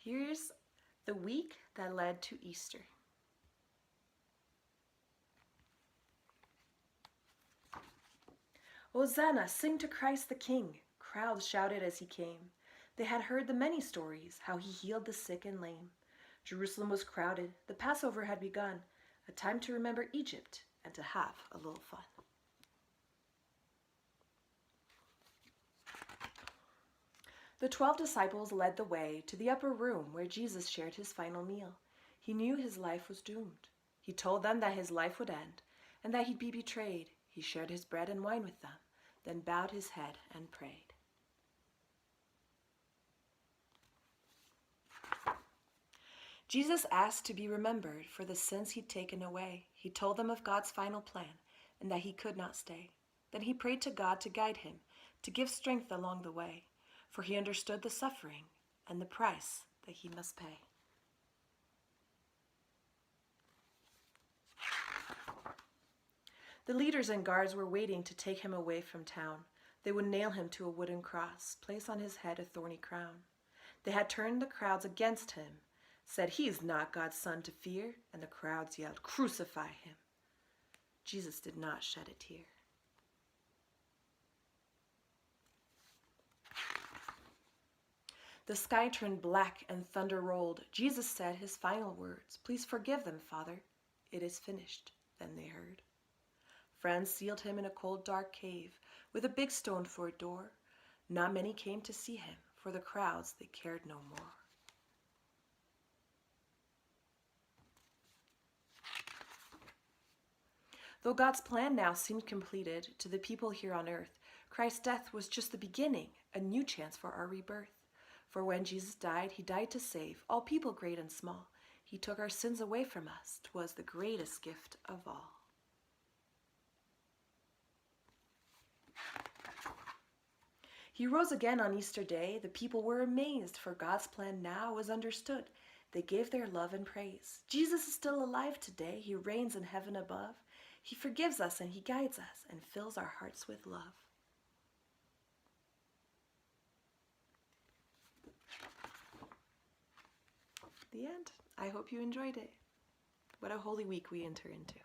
Here's the week that led to Easter. Hosanna, sing to Christ the King. Crowds shouted as he came. They had heard the many stories, how he healed the sick and lame. Jerusalem was crowded, the Passover had begun, a time to remember Egypt and to have a little fun. The 12 disciples led the way to the upper room where Jesus shared his final meal. He knew his life was doomed. He told them that his life would end and that he'd be betrayed. He shared his bread and wine with them, then bowed his head and prayed. Jesus asked to be remembered for the sins he'd taken away. He told them of God's final plan and that he could not stay. Then he prayed to God to guide him, to give strength along the way, for he understood the suffering and the price that he must pay. The leaders and guards were waiting to take him away from town. They would nail him to a wooden cross, place on his head a thorny crown. They had turned the crowds against him, said he is not God's son to fear, and the crowds yelled, "Crucify him." Jesus did not shed a tear. The sky turned black and thunder rolled. Jesus said his final words, "Please forgive them, Father. It is finished." Then they heard. Friends sealed him in a cold, dark cave with a big stone for a door. Not many came to see him, for the crowds, they cared no more. Though God's plan now seemed completed to the people here on earth, Christ's death was just the beginning, a new chance for our rebirth. For when Jesus died, he died to save all people great and small. He took our sins away from us. 'Twas the greatest gift of all. He rose again on Easter Day. The people were amazed, for God's plan now was understood. They gave their love and praise. Jesus is still alive today. He reigns in heaven above. He forgives us and he guides us and fills our hearts with love. The end. I hope you enjoyed it. What a holy week we enter into.